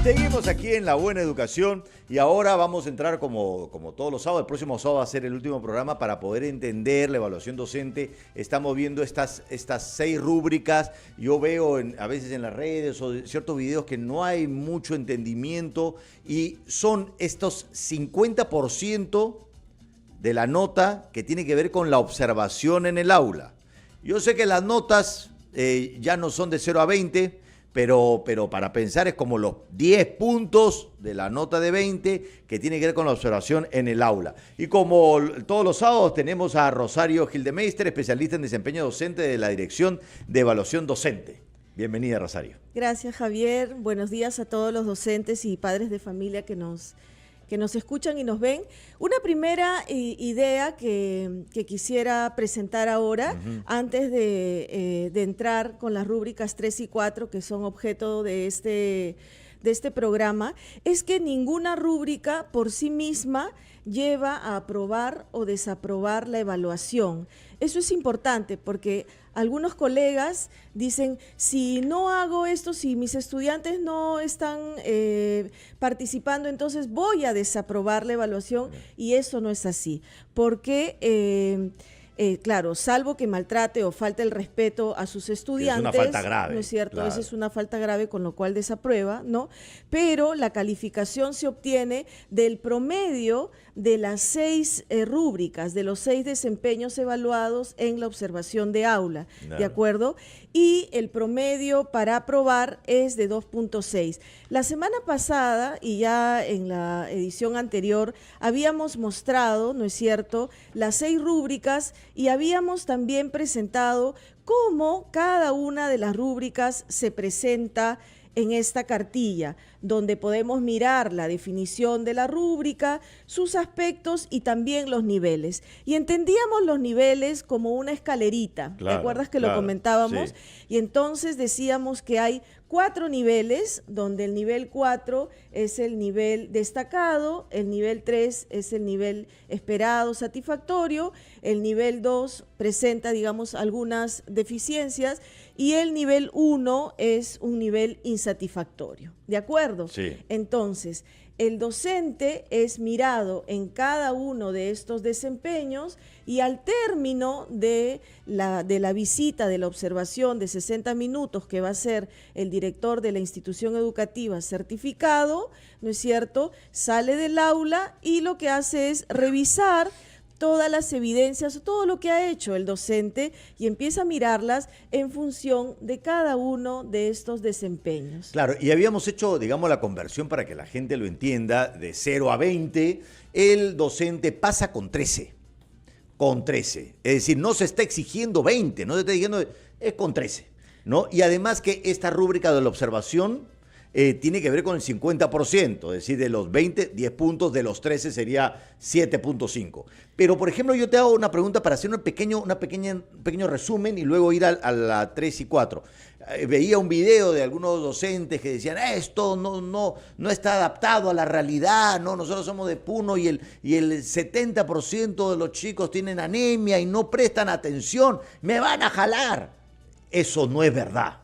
Seguimos aquí en La Buena Educación y ahora vamos a entrar como todos los sábados. El próximo sábado va a ser el último programa para poder entender la evaluación docente. Estamos viendo estas 6 rúbricas. Yo veo a veces en las redes o ciertos videos que no hay mucho entendimiento y son estos 50% de la nota que tiene que ver con la observación en el aula. Yo sé que las notas ya no son de 0 a 20, pero para pensar es como los 10 puntos de la nota de 20 que tiene que ver con la observación en el aula. Y como todos los sábados tenemos a Rosario Gildemeister, especialista en desempeño docente de la Dirección de Evaluación Docente. Bienvenida, Rosario. Gracias, Javier. Buenos días a todos los docentes y padres de familia que nos escuchan y nos ven. Una primera idea que quisiera presentar ahora, antes de entrar con las rúbricas 3 y 4, que son objeto de este programa, es que ninguna rúbrica por sí misma lleva a aprobar o desaprobar la evaluación. Eso es importante porque algunos colegas dicen, si no hago esto, si mis estudiantes no están participando, entonces voy a desaprobar la evaluación, y eso no es así, porque claro, salvo que maltrate o falte el respeto a sus estudiantes. Es una falta grave. ¿No es cierto? Claro. Esa es una falta grave, con lo cual desaprueba, ¿no? Pero la calificación se obtiene del promedio de las 6 rúbricas, de los 6 desempeños evaluados en la observación de aula, Claro. ¿de acuerdo? Y el promedio para aprobar es de 2.6. La semana pasada, y ya en la edición anterior, habíamos mostrado, ¿no es cierto?, las 6 rúbricas, y habíamos también presentado cómo cada una de las rúbricas se presenta en esta cartilla, donde podemos mirar la definición de la rúbrica, sus aspectos y también los niveles. Y entendíamos los niveles como una escalerita, Claro, ¿te acuerdas que claro, lo comentábamos? sí. Y entonces decíamos que hay 4 niveles, donde el nivel 4 es el nivel destacado, el nivel 3 es el nivel esperado, satisfactorio, el nivel 2 presenta, digamos, algunas deficiencias, y el nivel 1 es un nivel insatisfactorio. ¿De acuerdo? Sí. Entonces, el docente es mirado en cada uno de estos desempeños, y al término de la visita, de la observación de 60 minutos que va a ser el director de la institución educativa certificado, ¿no es cierto?, sale del aula y lo que hace es revisar todas las evidencias, todo lo que ha hecho el docente, y empieza a mirarlas en función de cada uno de estos desempeños. Claro, y habíamos hecho, digamos, la conversión para que la gente lo entienda, de 0 a 20, el docente pasa con 13. Con 13. Es decir, no se está exigiendo 20, no se está diciendo, es con 13, ¿no? Y además que esta rúbrica de la observación tiene que ver con el 50%, es decir, de los 20, 10 puntos, de los 13 sería 7.5. Pero, por ejemplo, yo te hago una pregunta para hacer un pequeño resumen y luego ir a la 3 y 4. Veía un video de algunos docentes que decían, esto no está adaptado a la realidad, no, nosotros somos de Puno y el 70% de los chicos tienen anemia y no prestan atención, me van a jalar. Eso no es verdad.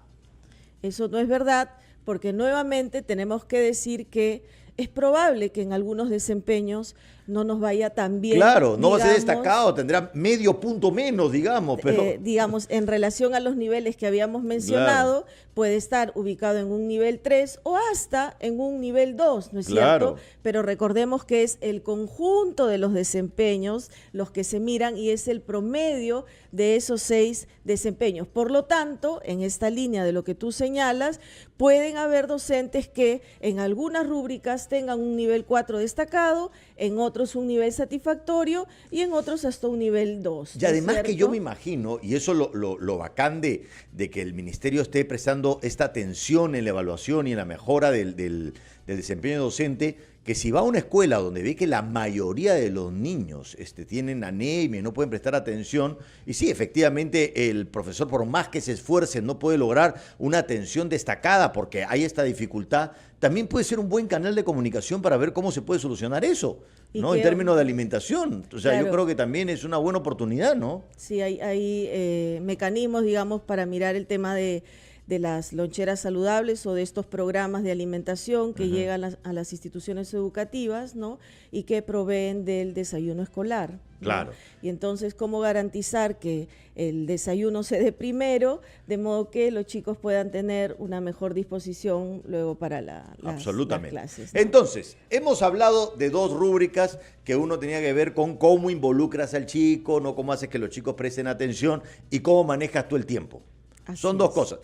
Eso no es verdad, porque nuevamente tenemos que decir que es probable que en algunos desempeños no nos vaya tan bien. Claro, no va a ser digamos, destacado, tendrá medio punto menos, digamos, pero digamos, en relación a los niveles que habíamos mencionado, Claro. puede estar ubicado en un nivel 3 o hasta en un nivel 2, ¿no es Claro. cierto? Pero recordemos que es el conjunto de los desempeños los que se miran, y es el promedio de esos 6 desempeños. Por lo tanto, en esta línea de lo que tú señalas, pueden haber docentes que en algunas rúbricas tengan un nivel 4 destacado, en otros un nivel satisfactorio y en otros hasta un nivel 2. y además ¿cierto? que yo me imagino, y eso lo bacán de que el ministerio esté prestando esta atención en la evaluación y en la mejora del desempeño docente, que si va a una escuela donde ve que la mayoría de los niños tienen anemia y no pueden prestar atención, y sí, efectivamente el profesor, por más que se esfuerce, no puede lograr una atención destacada porque hay esta dificultad, también puede ser un buen canal de comunicación para ver cómo se puede solucionar eso, ¿no? En términos de alimentación. O sea, claro, yo creo que también es una buena oportunidad, ¿no? Sí, hay mecanismos, digamos, para mirar el tema de de las loncheras saludables o de estos programas de alimentación que llegan a las instituciones educativas, ¿no? Y que proveen del desayuno escolar, ¿no? Claro. Y entonces, ¿cómo garantizar que el desayuno se dé primero, de modo que los chicos puedan tener una mejor disposición luego para Absolutamente. las clases, ¿no? Entonces, hemos hablado de dos rúbricas, que uno tenía que ver con cómo involucras al chico, no cómo haces que los chicos presten atención y cómo manejas tú el tiempo. Así Son dos es. cosas.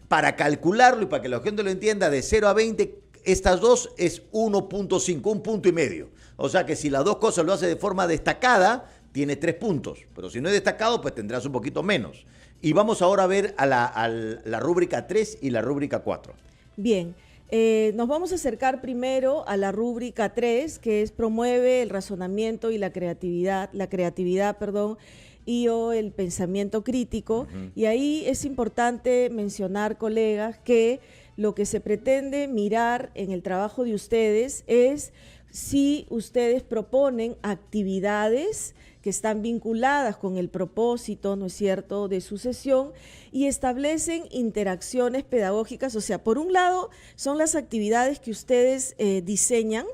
Para calcularlo y para que la gente lo entienda, de 0 a 20, estas dos es 1.5, un punto y medio. O sea que si las dos cosas lo hace de forma destacada, tiene 3 puntos. Pero si no es destacado, pues tendrás un poquito menos. Y vamos ahora a ver a la rúbrica 3 y la rúbrica 4. Bien, nos vamos a acercar primero a la rúbrica 3, que es promueve el razonamiento y la creatividad, y o el pensamiento crítico. Y ahí es importante mencionar, colegas, que lo que se pretende mirar en el trabajo de ustedes es si ustedes proponen actividades que están vinculadas con el propósito, ¿no es cierto?, de su sesión, y establecen interacciones pedagógicas. O sea, por un lado, son las actividades que ustedes diseñan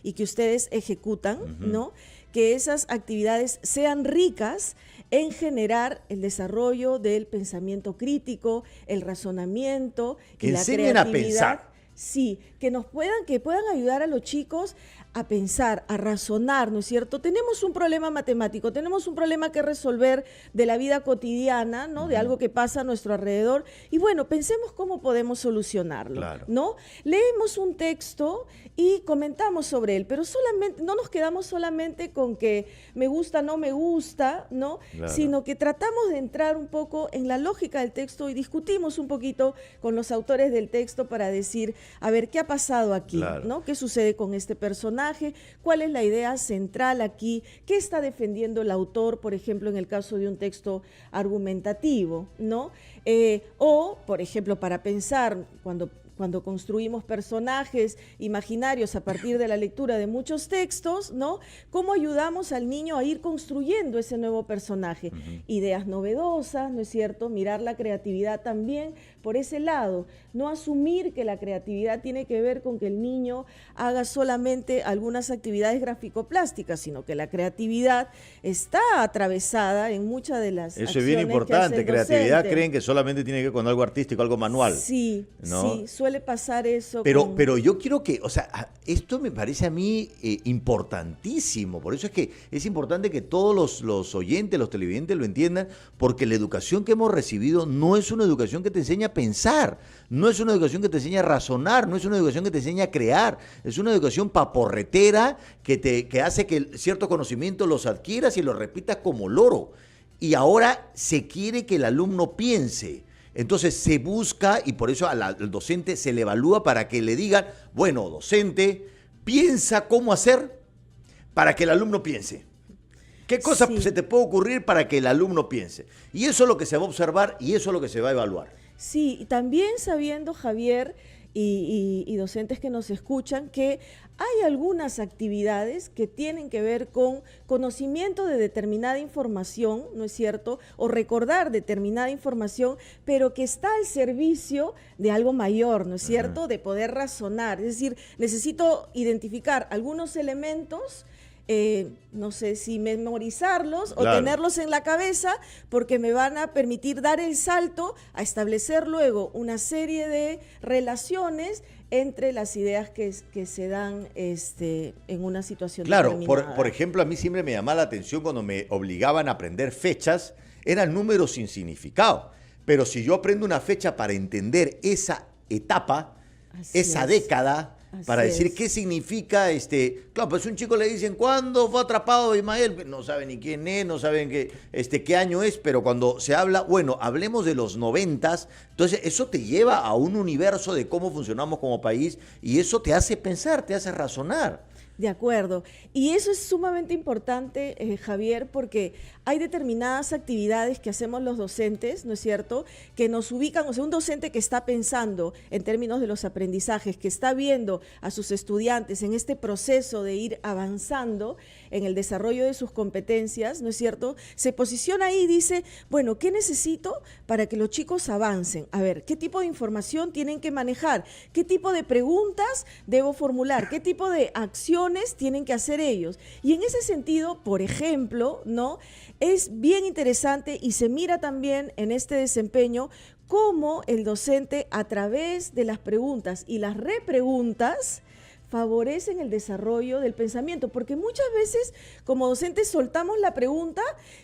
y que ustedes ejecutan, ¿no? Que esas actividades sean ricas en generar el desarrollo del pensamiento crítico, el razonamiento Que y la enseñen a creatividad. pensar. Sí, que puedan ayudar a los chicos a pensar, a razonar, ¿no es cierto? Tenemos un problema matemático, tenemos un problema que resolver de la vida cotidiana, ¿no? De algo que pasa a nuestro alrededor. Y bueno, pensemos cómo podemos solucionarlo, Claro. ¿no? Leemos un texto y comentamos sobre él, pero solamente, no nos quedamos solamente con que me gusta, no me gusta, ¿no? Claro. Sino que tratamos de entrar un poco en la lógica del texto y discutimos un poquito con los autores del texto para decir, a ver, ¿qué ha pasado aquí? Claro. ¿No? ¿Qué sucede con este personaje? ¿Cuál es la idea central aquí? ¿Qué está defendiendo el autor, por ejemplo, en el caso de un texto argumentativo, ¿no? O, por ejemplo, para pensar, cuando construimos personajes imaginarios a partir de la lectura de muchos textos, ¿no? ¿Cómo ayudamos al niño a ir construyendo ese nuevo personaje? Ideas novedosas, ¿no es cierto? Mirar la creatividad también por ese lado. No asumir que la creatividad tiene que ver con que el niño haga solamente algunas actividades graficoplásticas, sino que la creatividad está atravesada en muchas de las Eso es bien acciones que hace importante. el Creatividad docente. creen que solamente tiene que ver con algo artístico, algo manual. Sí, ¿no? sí, suele pasar eso. Pero yo quiero que, o sea, esto me parece a mí importantísimo. Por eso es que es importante que todos los oyentes, los televidentes lo entiendan, porque la educación que hemos recibido no es una educación que te enseña a pensar, no es una educación que te enseña a razonar, no es una educación que te enseña a crear, es una educación paporretera que hace que ciertos conocimientos los adquieras y los repitas como loro. Y ahora se quiere que el alumno piense. Entonces se busca, y por eso al docente se le evalúa para que le digan, bueno, docente, piensa cómo hacer para que el alumno piense. ¿Qué cosa Sí. se te puede ocurrir para que el alumno piense? Y eso es lo que se va a observar y eso es lo que se va a evaluar. Sí, y también sabiendo, Javier, y docentes que nos escuchan, que hay algunas actividades que tienen que ver con conocimiento de determinada información, ¿no es cierto? O recordar determinada información, pero que está al servicio de algo mayor, ¿no es cierto? De poder razonar. Es decir, necesito identificar algunos elementos, no sé si memorizarlos o Claro. tenerlos en la cabeza, porque me van a permitir dar el salto a establecer luego una serie de relaciones entre las ideas que se dan en una situación Claro, determinada. por ejemplo, a mí siempre me llamaba la atención cuando me obligaban a aprender fechas, eran números sin significado. Pero si yo aprendo una fecha para entender esa etapa, Así esa es. década, Así para decir es. qué significa, claro, pues un chico le dicen, ¿cuándo fue atrapado Ismael? No saben ni quién es, no saben qué año es, pero cuando se habla, bueno, hablemos de los 90s, entonces eso te lleva a un universo de cómo funcionamos como país y eso te hace pensar, te hace razonar. De acuerdo. Y eso es sumamente importante, Javier, porque hay determinadas actividades que hacemos los docentes, ¿no es cierto?, que nos ubican, o sea, un docente que está pensando en términos de los aprendizajes, que está viendo a sus estudiantes en este proceso de ir avanzando en el desarrollo de sus competencias, ¿no es cierto?, se posiciona ahí y dice, bueno, ¿qué necesito para que los chicos avancen? A ver, ¿qué tipo de información tienen que manejar? ¿Qué tipo de preguntas debo formular? ¿Qué tipo de acciones tienen que hacer ellos? Y en ese sentido, por ejemplo, ¿no?, es bien interesante y se mira también en este desempeño cómo el docente, a través de las preguntas y las repreguntas, favorecen el desarrollo del pensamiento, porque muchas veces como docentes soltamos la pregunta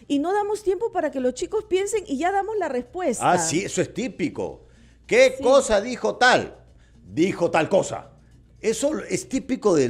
y no damos tiempo para que los chicos piensen y ya damos la respuesta. Ah, sí, eso es típico. ¿Qué cosa dijo tal? Dijo tal cosa. Eso es típico de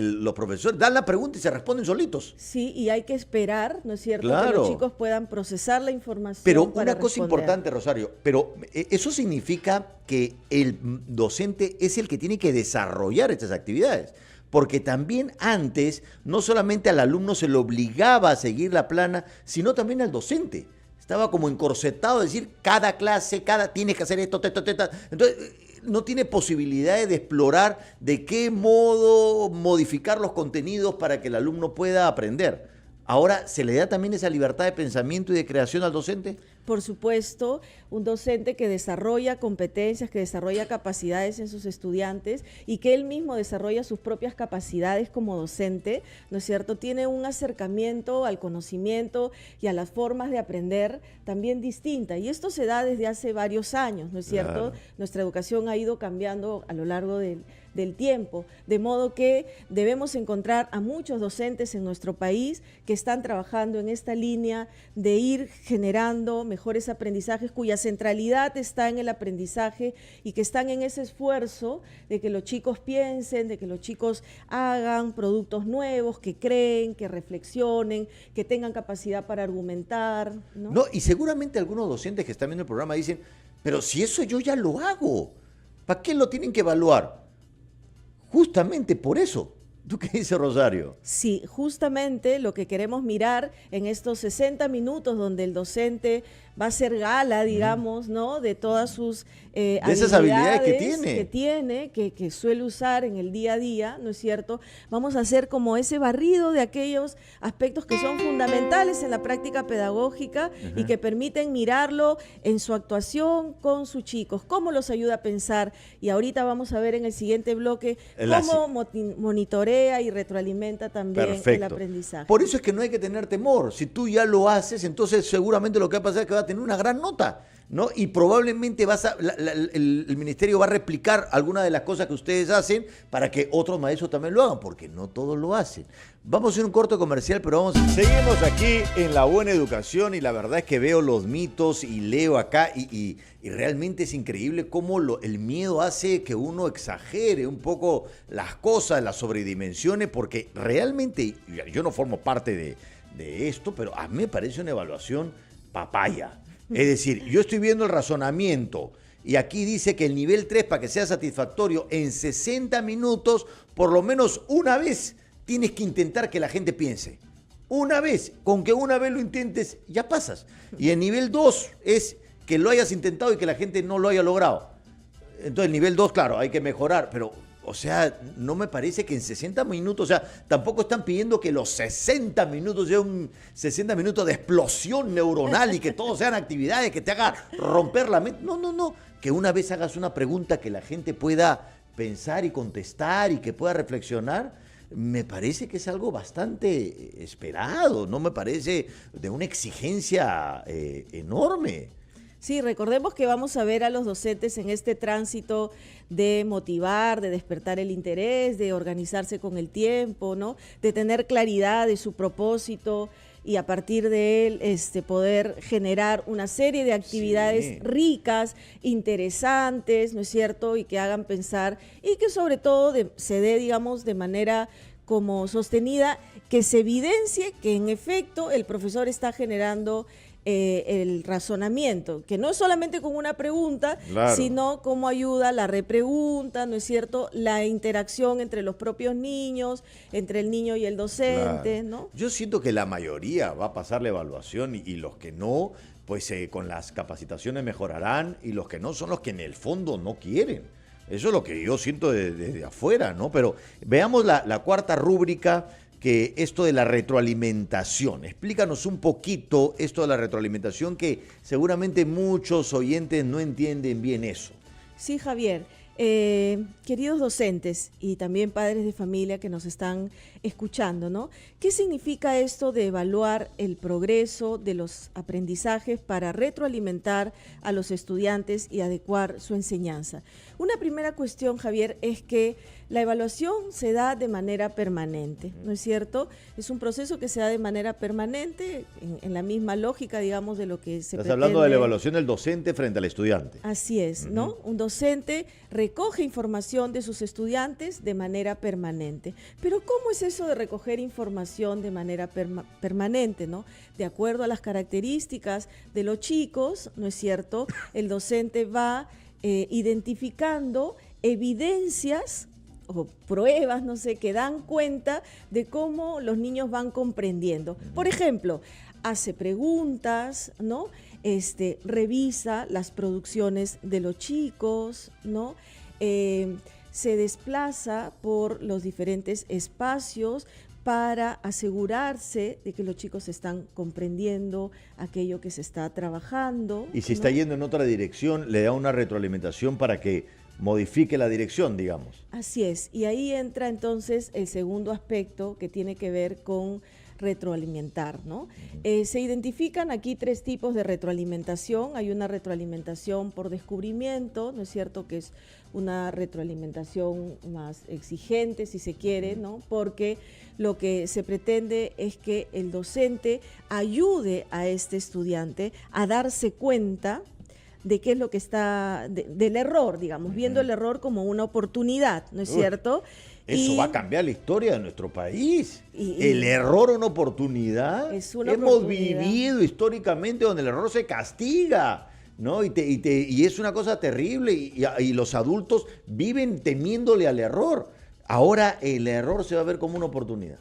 los profesores. Dan la pregunta y se responden solitos. Sí, y hay que esperar, ¿no es cierto?, Claro. que los chicos puedan procesar la información. Pero para una cosa responder. importante, Rosario, pero eso significa que el docente es el que tiene que desarrollar estas actividades. Porque también antes, no solamente al alumno se le obligaba a seguir la plana, sino también al docente. Estaba como encorsetado, es decir, cada clase, tienes que hacer esto, entonces no tiene posibilidades de explorar de qué modo modificar los contenidos para que el alumno pueda aprender. Ahora, ¿se le da también esa libertad de pensamiento y de creación al docente? Por supuesto, un docente que desarrolla competencias, que desarrolla capacidades en sus estudiantes y que él mismo desarrolla sus propias capacidades como docente, ¿no es cierto?, tiene un acercamiento al conocimiento y a las formas de aprender también distinta. Y esto se da desde hace varios años, ¿no es cierto? Claro. Nuestra educación ha ido cambiando a lo largo del tiempo, de modo que debemos encontrar a muchos docentes en nuestro país que están trabajando en esta línea de ir generando mejores aprendizajes cuya centralidad está en el aprendizaje y que están en ese esfuerzo de que los chicos piensen, de que los chicos hagan productos nuevos, que creen, que reflexionen, que tengan capacidad para argumentar, ¿no? No, y seguramente algunos docentes que están viendo el programa dicen, pero si eso yo ya lo hago, ¿para qué lo tienen que evaluar? Justamente por eso. ¿Tú qué dices, Rosario? Sí, justamente lo que queremos mirar en estos 60 minutos donde el docente va a hacer gala, digamos, ¿no?, de todas sus esas habilidades que tiene. que suele usar en el día a día, ¿no es cierto? Vamos a hacer como ese barrido de aquellos aspectos que son fundamentales en la práctica pedagógica y que permiten mirarlo en su actuación con sus chicos, cómo los ayuda a pensar. Y ahorita vamos a ver en el siguiente bloque cómo monitorea y retroalimenta también el aprendizaje. Por eso es que no hay que tener temor. Si tú ya lo haces, entonces seguramente lo que va a pasar es que va a tener una gran nota, ¿no? Y probablemente el ministerio va a replicar algunas de las cosas que ustedes hacen para que otros maestros también lo hagan, porque no todos lo hacen. Vamos a hacer un corto comercial, pero seguimos aquí en La Buena Educación y la verdad es que veo los mitos y leo acá y realmente es increíble cómo el miedo hace que uno exagere un poco las cosas, las sobredimensione, porque realmente yo no formo parte de esto, pero a mí me parece una evaluación papaya. Es decir, yo estoy viendo el razonamiento y aquí dice que el nivel 3, para que sea satisfactorio, en 60 minutos, por lo menos una vez, tienes que intentar que la gente piense. Una vez, con que una vez lo intentes, ya pasas. Y el nivel 2 es que lo hayas intentado y que la gente no lo haya logrado. Entonces el nivel 2, claro, hay que mejorar, pero... O sea, no me parece que en 60 minutos, o sea, tampoco están pidiendo que los 60 minutos sean 60 minutos de explosión neuronal y que todos sean actividades que te hagan romper la mente. No, que una vez hagas una pregunta que la gente pueda pensar y contestar y que pueda reflexionar, me parece que es algo bastante esperado, no me parece de una exigencia enorme. Sí, recordemos que vamos a ver a los docentes en este tránsito de motivar, de despertar el interés, de organizarse con el tiempo, ¿no?, de tener claridad de su propósito y a partir de él poder generar una serie de actividades ricas, interesantes, ¿no es cierto?, y que hagan pensar y que sobre todo se dé, digamos, de manera como sostenida, que se evidencie que en efecto el profesor está generando el razonamiento, que no es solamente con una pregunta, Claro. sino cómo ayuda la repregunta, ¿no es cierto? La interacción entre los propios niños, entre el niño y el docente, Claro. ¿no? Yo siento que la mayoría va a pasar la evaluación y los que no, pues con las capacitaciones mejorarán y los que no son los que en el fondo no quieren. Eso es lo que yo siento desde afuera, ¿no? Pero veamos la cuarta rúbrica, que esto de la retroalimentación. Explícanos un poquito esto de la retroalimentación, que seguramente muchos oyentes no entienden bien eso. Sí, Javier. Queridos docentes y también padres de familia que nos están escuchando, ¿no? ¿Qué significa esto de evaluar el progreso de los aprendizajes para retroalimentar a los estudiantes y adecuar su enseñanza? Una primera cuestión, Javier, es que la evaluación se da de manera permanente, ¿no es cierto? Es un proceso que se da de manera permanente, en la misma lógica, digamos, de lo que se Estás pretende. hablando de la evaluación del docente frente al estudiante. Así es, ¿no? Un docente recoge información de sus estudiantes de manera permanente. Pero ¿cómo es eso de recoger información de manera permanente, ¿no? De acuerdo a las características de los chicos, ¿no es cierto? El docente va identificando evidencias o pruebas, no sé, que dan cuenta de cómo los niños van comprendiendo. Por ejemplo, hace preguntas, ¿no? Revisa las producciones de los chicos, ¿no? Se desplaza por los diferentes espacios para asegurarse de que los chicos están comprendiendo aquello que se está trabajando. Y si ¿no? está yendo en otra dirección, le da una retroalimentación para que modifique la dirección, digamos. Así es, y ahí entra entonces el segundo aspecto que tiene que ver con retroalimentar, ¿no? Se identifican aquí 3 tipos de retroalimentación. Hay una retroalimentación por descubrimiento, ¿no es cierto? Que es una retroalimentación más exigente, si se quiere, ¿no? Porque lo que se pretende es que el docente ayude a este estudiante a darse cuenta de qué es lo que está, del error, digamos, viendo el error como una oportunidad, ¿no es cierto? Eso va a cambiar la historia de nuestro país. El error una oportunidad. Es una Hemos oportunidad. vivido históricamente donde el error se castiga, ¿no? Y es una cosa terrible y los adultos viven temiéndole al error. Ahora el error se va a ver como una oportunidad.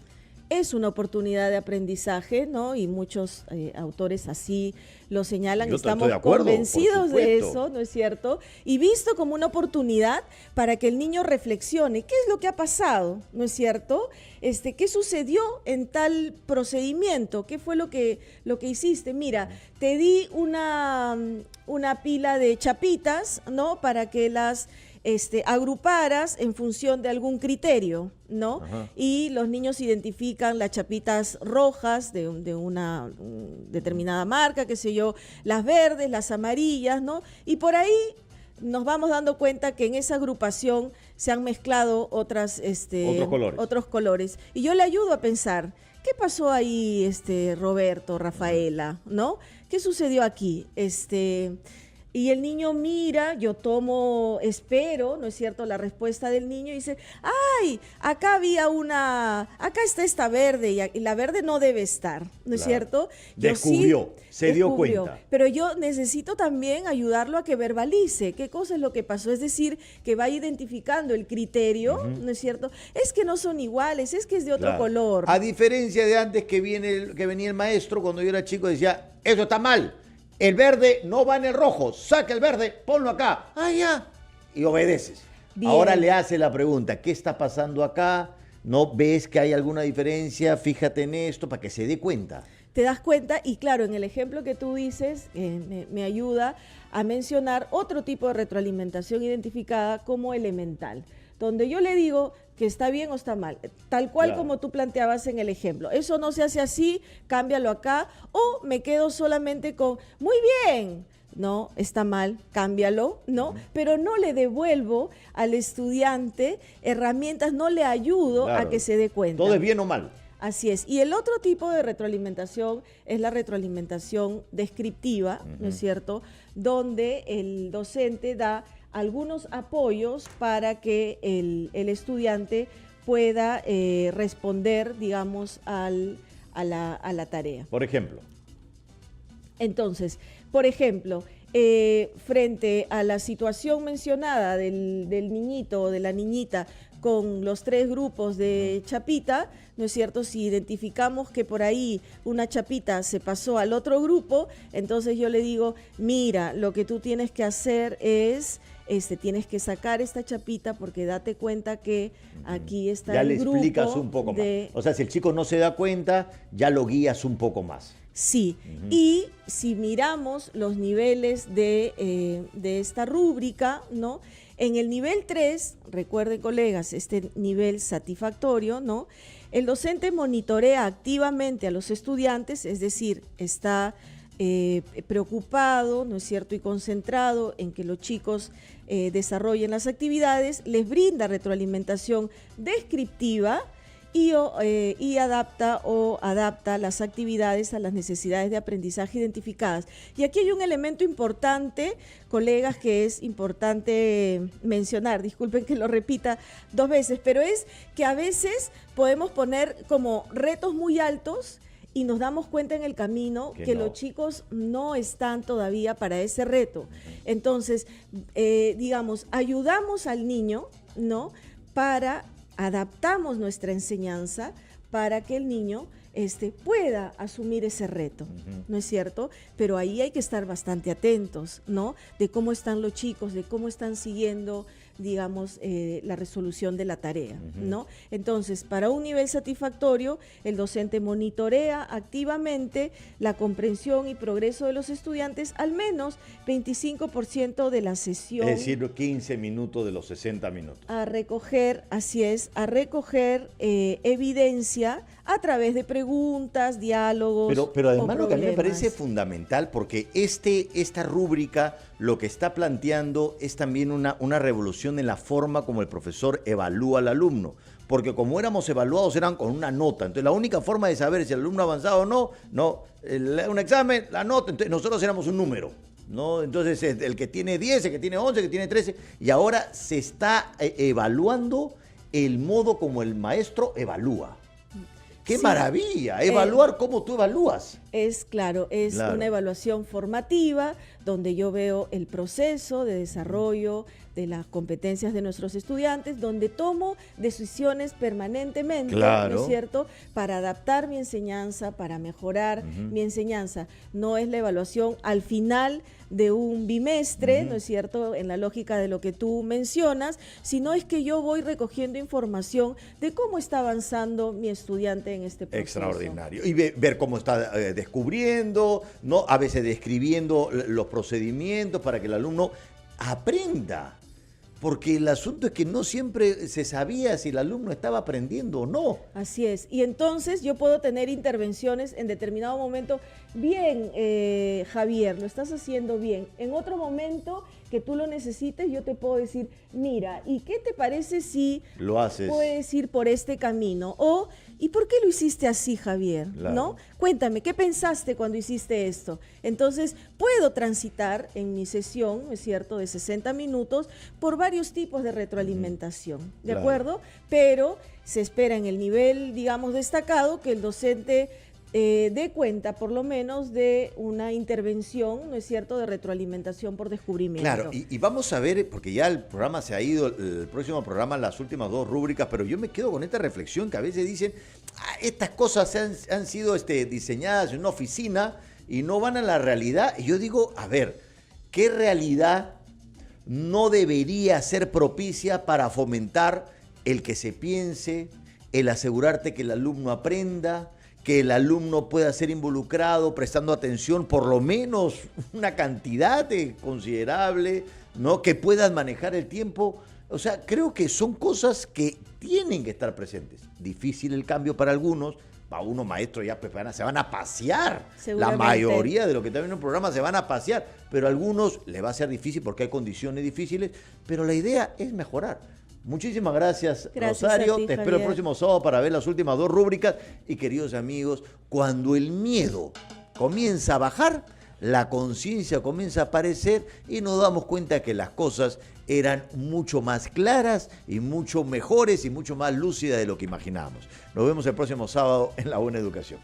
Es una oportunidad de aprendizaje, ¿no? Y muchos autores así lo señalan. Yo Estamos estoy de acuerdo, convencidos por de supuesto. eso, ¿no es cierto? Y visto como una oportunidad para que el niño reflexione. ¿Qué es lo que ha pasado? ¿No es cierto? ¿Qué sucedió en tal procedimiento? ¿Qué fue lo que hiciste? Mira, te di una pila de chapitas, ¿no? Para que las agruparas en función de algún criterio, ¿no? Ajá. Y los niños identifican las chapitas rojas de una determinada marca, qué sé yo, las verdes, las amarillas, ¿no? Y por ahí nos vamos dando cuenta que en esa agrupación se han mezclado otros colores. Y yo le ayudo a pensar, ¿qué pasó ahí, Roberto, Rafaela, ¿no? ¿Qué sucedió aquí? Y el niño mira, yo espero, ¿no es cierto?, la respuesta del niño y dice, ¡ay! Acá está esta verde y la verde no debe estar, ¿no es cierto? Se dio cuenta. Pero yo necesito también ayudarlo a que verbalice qué cosa es lo que pasó, es decir, que vaya identificando el criterio, ¿no es cierto? Es que no son iguales, es que es de otro color. A diferencia de antes que venía el maestro, cuando yo era chico, decía, eso está mal. El verde no va en el rojo, saca el verde, ponlo acá. Ah, ya. Y obedeces. Bien. Ahora le hace la pregunta, ¿qué está pasando acá? ¿No ves que hay alguna diferencia? Fíjate en esto para que se dé cuenta. Te das cuenta y claro, en el ejemplo que tú dices, me ayuda a mencionar otro tipo de retroalimentación identificada como elemental, donde yo le digo que está bien o está mal, tal cual como tú planteabas en el ejemplo. Eso no se hace así, cámbialo acá, o me quedo solamente con, muy bien, no, está mal, cámbialo, ¿no? Pero no le devuelvo al estudiante herramientas, no le ayudo a que se dé cuenta. Todo es bien o mal. Así es. Y el otro tipo de retroalimentación es la retroalimentación descriptiva, ¿no es cierto? Donde el docente da algunos apoyos para que el estudiante pueda responder, digamos, a la tarea. Por ejemplo. Entonces, por ejemplo, frente a la situación mencionada del niñito o de la niñita con los 3 grupos de chapita, ¿no es cierto? Si identificamos que por ahí una chapita se pasó al otro grupo, entonces yo le digo, mira, lo que tú tienes que hacer es, tienes que sacar esta chapita porque date cuenta que aquí está ya el le grupo. explicas un poco más. O sea, si el chico no se da cuenta, ya lo guías un poco más. Sí, y si miramos los niveles de esta rúbrica, ¿no? En el nivel 3, recuerden colegas, este nivel satisfactorio, ¿no? El docente monitorea activamente a los estudiantes, es decir, está preocupado, ¿no es cierto?, y concentrado en que los chicos desarrollen las actividades, les brinda retroalimentación descriptiva y adapta las actividades a las necesidades de aprendizaje identificadas. Y aquí hay un elemento importante, colegas, que es importante mencionar, disculpen que lo repita 2 veces, pero es que a veces podemos poner como retos muy altos y nos damos cuenta en el camino que los chicos no están todavía para ese reto. Entonces, digamos, ayudamos al niño, ¿no?, adaptamos nuestra enseñanza para que el niño pueda asumir ese reto, ¿no es cierto? Pero ahí hay que estar bastante atentos, ¿no? De cómo están los chicos, de cómo están siguiendo, digamos, la resolución de la tarea, ¿no? Entonces, para un nivel satisfactorio, el docente monitorea activamente la comprensión y progreso de los estudiantes al menos 25% de la sesión. Es decir, 15 minutos de los 60 minutos. A recoger, así es, evidencia a través de preguntas, diálogos. Pero además lo que a mí me parece fundamental, porque esta rúbrica lo que está planteando es también una revolución en la forma como el profesor evalúa al alumno. Porque como éramos evaluados eran con una nota. Entonces la única forma de saber si el alumno ha avanzado o no, un examen, la nota, entonces nosotros éramos un número, ¿no? Entonces el que tiene 10, el que tiene 11, el que tiene 13, y ahora se está evaluando el modo como el maestro evalúa. ¡Qué maravilla! Evaluar cómo tú evalúas. Es claro, una evaluación formativa donde yo veo el proceso de desarrollo de las competencias de nuestros estudiantes, donde tomo decisiones permanentemente, ¿no es cierto?, para adaptar mi enseñanza, para mejorar mi enseñanza. No es la evaluación al final de un bimestre, ¿no es cierto?, en la lógica de lo que tú mencionas, sino es que yo voy recogiendo información de cómo está avanzando mi estudiante en este proceso. Extraordinario. Y ver cómo está descubriendo, ¿no?, a veces describiendo los procedimientos para que el alumno aprenda. Porque el asunto es que no siempre se sabía si el alumno estaba aprendiendo o no. Así es. Y entonces yo puedo tener intervenciones en determinado momento. Bien, Javier, lo estás haciendo bien. En otro momento que tú lo necesites, yo te puedo decir, mira, ¿y qué te parece si lo haces? Puedes ir por este camino? O, ¿y por qué lo hiciste así, Javier? Claro. ¿No? Cuéntame, ¿qué pensaste cuando hiciste esto? Entonces, puedo transitar en mi sesión, ¿no es cierto?, de 60 minutos por varios tipos de retroalimentación, ¿de acuerdo? Pero se espera en el nivel, digamos, destacado que el docente dé cuenta, por lo menos, de una intervención, ¿no es cierto?, de retroalimentación por descubrimiento. Claro, y vamos a ver, porque ya el programa se ha ido, el próximo programa, las últimas 2 rúbricas, pero yo me quedo con esta reflexión que a veces dicen, estas cosas han sido diseñadas en una oficina y no van a la realidad. Y yo digo, a ver, ¿qué realidad no debería ser propicia para fomentar el que se piense, el asegurarte que el alumno aprenda, que el alumno pueda ser involucrado, prestando atención, por lo menos una cantidad considerable, ¿no?, que puedan manejar el tiempo? O sea, creo que son cosas que tienen que estar presentes. Difícil el cambio para algunos. Para unos maestros ya se van a pasear. La mayoría de los que están viendo el programa se van a pasear, pero a algunos les va a ser difícil porque hay condiciones difíciles, pero la idea es mejorar. Muchísimas gracias Rosario. Te espero el próximo sábado para ver las últimas 2 rúbricas. Y queridos amigos, cuando el miedo comienza a bajar, la conciencia comienza a aparecer y nos damos cuenta que las cosas eran mucho más claras y mucho mejores y mucho más lúcidas de lo que imaginábamos. Nos vemos el próximo sábado en La Buena Educación.